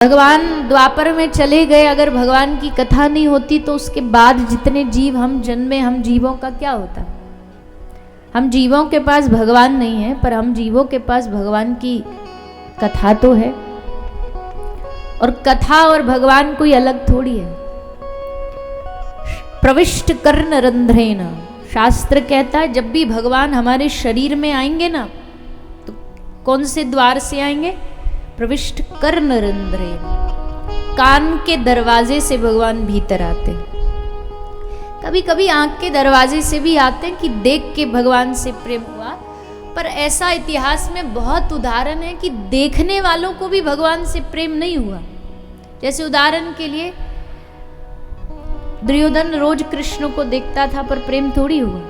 भगवान द्वापर में चले गए, अगर भगवान की कथा नहीं होती तो उसके बाद जितने जीव हम जन्मे, हम जीवों का क्या होता। हम जीवों के पास भगवान नहीं है, पर हम जीवों के पास भगवान की कथा तो है। और कथा और भगवान कोई अलग थोड़ी है। प्रविष्ट कर्ण रंध्रेन, शास्त्र कहता है जब भी भगवान हमारे शरीर में आएंगे ना, तो कौन से द्वार से आएंगे? प्रविष्ट कर्ण रंध्रेन, कान के दरवाजे से भगवान भीतर आते हैं। कभी कभी आंख के दरवाजे से भी आते हैं कि देख के भगवान से प्रेम हुआ, पर ऐसा इतिहास में बहुत उदाहरण है कि देखने वालों को भी भगवान से प्रेम नहीं हुआ। जैसे उदाहरण के लिए दुर्योधन रोज कृष्ण को देखता था, पर प्रेम थोड़ी हुआ।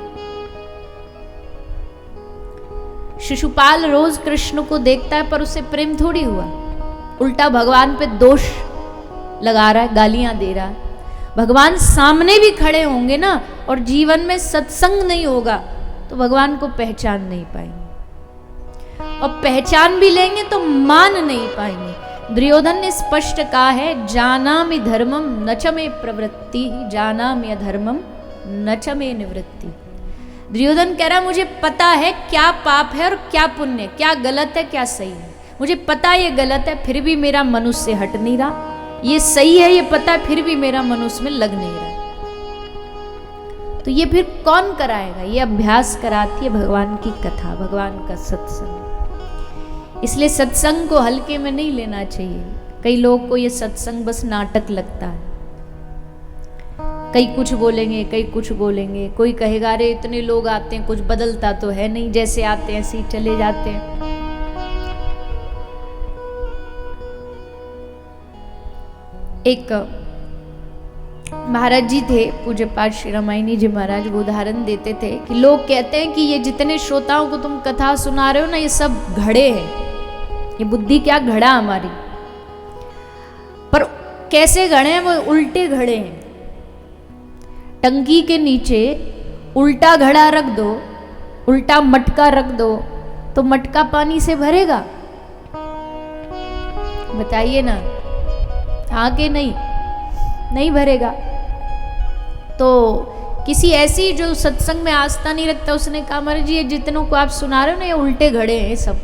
शिशुपाल रोज कृष्ण को देखता है, पर उससे प्रेम थोड़ी हुआ। उल्टा भगवान पे दोष लगा रहा है, गालियां दे रहा है। भगवान सामने भी खड़े होंगे ना, और जीवन में सत्संग नहीं होगा तो भगवान को पहचान नहीं पाएंगे, और पहचान भी लेंगे तो मान नहीं पाएंगे। दुर्योधन ने स्पष्ट कहा है, जानामि धर्मम न च मे प्रवृत्ति, जानामि अधर्मम न च मे निवृत्ति। दुर्योधन कह रहा मुझे पता है क्या पाप है और क्या पुण्य, क्या गलत है क्या सही है। मुझे पता ये गलत है, फिर भी मेरा मन उससे हट नहीं रहा। ये सही है, ये पता है, फिर भी मेरा मन उसमें लग नहीं रहा। तो ये फिर कौन कराएगा? ये अभ्यास कराती है भगवान की कथा, भगवान का सत्संग। इसलिए सत्संग को हल्के में नहीं लेना चाहिए। कई लोगों को ये सत्संग बस नाटक लगता है। कई कुछ बोलेंगे, कई कुछ बोलेंगे। कोई कहेगा अरे इतने लोग आते हैं, कुछ बदलता तो है नहीं, जैसे आते हैं ऐसे ही चले जाते हैं। एक महाराज जी थे, पूज्य पाठ श्री रामायणी जी महाराज, वो उदाहरण देते थे कि लोग कहते हैं कि ये जितने श्रोताओं को तुम कथा सुना रहे हो ना, ये सब घड़े हैं, ये बुद्धि क्या घड़ा हमारी। पर कैसे घड़े हैं? वो उल्टे घड़े हैं। टंकी के नीचे उल्टा घड़ा रख दो, उल्टा मटका रख दो, तो मटका पानी से भरेगा? बताइए ना, हाँ कि नहीं? नहीं भरेगा। तो किसी ऐसी जो सत्संग में आस्था नहीं रखता, उसने कहा महाराज जी ये जितनों को आप सुना रहे हो ना, ये उल्टे घड़े हैं सब।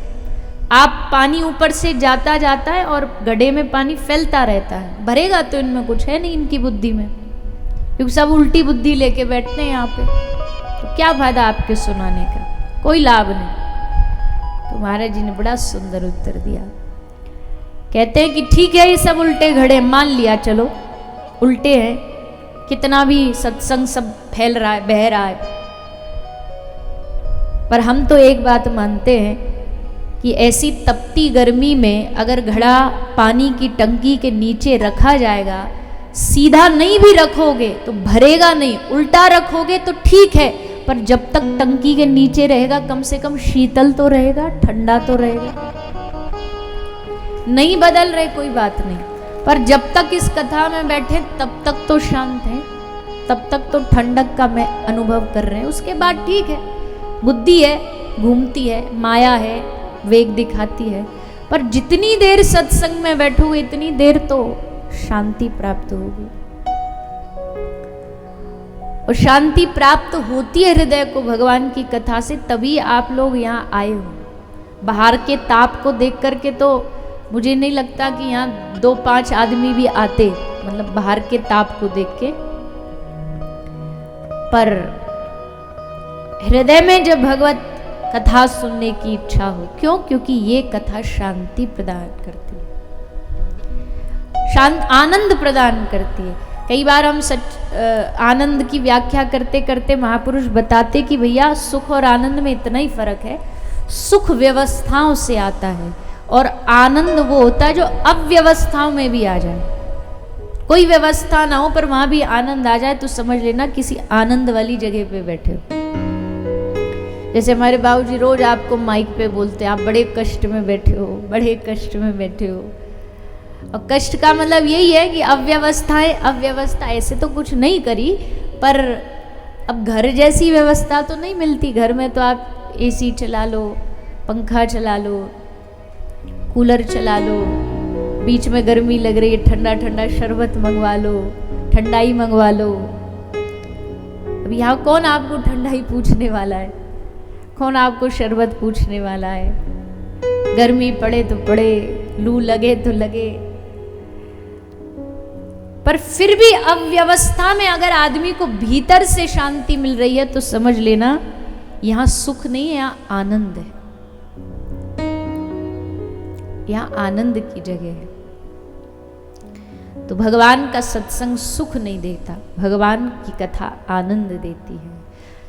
आप पानी ऊपर से जाता जाता है और घड़े में पानी फैलता रहता है, भरेगा तो इनमें कुछ है नहीं, इनकी बुद्धि में, क्योंकि सब उल्टी बुद्धि लेके बैठते हैं यहाँ पे। तो क्या फायदा आपके सुनाने का? कोई लाभ नहीं। तो महाराज जी ने बड़ा सुंदर उत्तर दिया। कहते हैं कि ठीक है ये सब उल्टे घड़े, मान लिया, चलो उल्टे हैं, कितना भी सत्संग सब फैल रहा है, बह रहा है, पर हम तो एक बात मानते हैं कि ऐसी तपती गर्मी में अगर घड़ा पानी की टंकी के नीचे रखा जाएगा, सीधा नहीं भी रखोगे तो भरेगा नहीं, उल्टा रखोगे तो ठीक है, पर जब तक टंकी के नीचे रहेगा कम से कम शीतल तो रहेगा, ठंडा तो रहेगा। नहीं बदल रहे कोई बात नहीं, पर जब तक इस कथा में बैठे तब तक तो शांत है, तब तक तो ठंडक का मैं अनुभव कर रहे हैं। उसके बाद ठीक है, बुद्धि है, घूमती है, माया है, वेग दिखाती है, पर जितनी देर सत्संग में बैठोगे इतनी देर तो शांति प्राप्त होगी। और शांति प्राप्त होती है हृदय को भगवान की कथा से, तभी आप लोग यहाँ आए हो। बाहर के ताप को देख करके तो मुझे नहीं लगता कि यहाँ 2-5 आदमी भी आते, मतलब बाहर के ताप को देख के। पर हृदय में जब भगवत कथा सुनने की इच्छा हो, क्यों? क्योंकि ये कथा शांति प्रदान करती है, शांत आनंद प्रदान करती है। कई बार हम आनंद की व्याख्या करते करते महापुरुष बताते कि भैया सुख और आनंद में इतना ही फर्क है, सुख व्यवस्थाओं से आता है और आनंद वो होता है जो अव्यवस्थाओं में भी आ जाए। कोई व्यवस्था ना हो पर वहां भी आनंद आ जाए तो समझ लेना किसी आनंद वाली जगह पे बैठे हो। जैसे हमारे बाबूजी रोज आपको माइक पे बोलते हैं, आप बड़े कष्ट में बैठे हो, बड़े कष्ट में बैठे हो। और कष्ट का मतलब यही है कि अव्यवस्थाएं, अव्यवस्था ऐसे तो कुछ नहीं करी, पर अब घर जैसी व्यवस्था तो नहीं मिलती। घर में तो आप एसी चला लो, पंखा चला लो, कूलर चला लो, बीच में गर्मी लग रही है, ठंडा ठंडा शरबत मंगवा लो, ठंडाई मंगवा लो। अब यहाँ कौन आपको ठंडाई पूछने वाला है, कौन आपको शरबत पूछने वाला है। गर्मी पड़े तो पड़े, लू लगे तो लगे, पर फिर भी अव्यवस्था में अगर आदमी को भीतर से शांति मिल रही है तो समझ लेना यहां सुख नहीं है, यहां आनंद है, यहां आनंद की जगह है। तो भगवान का सत्संग सुख नहीं देता, भगवान की कथा आनंद देती है।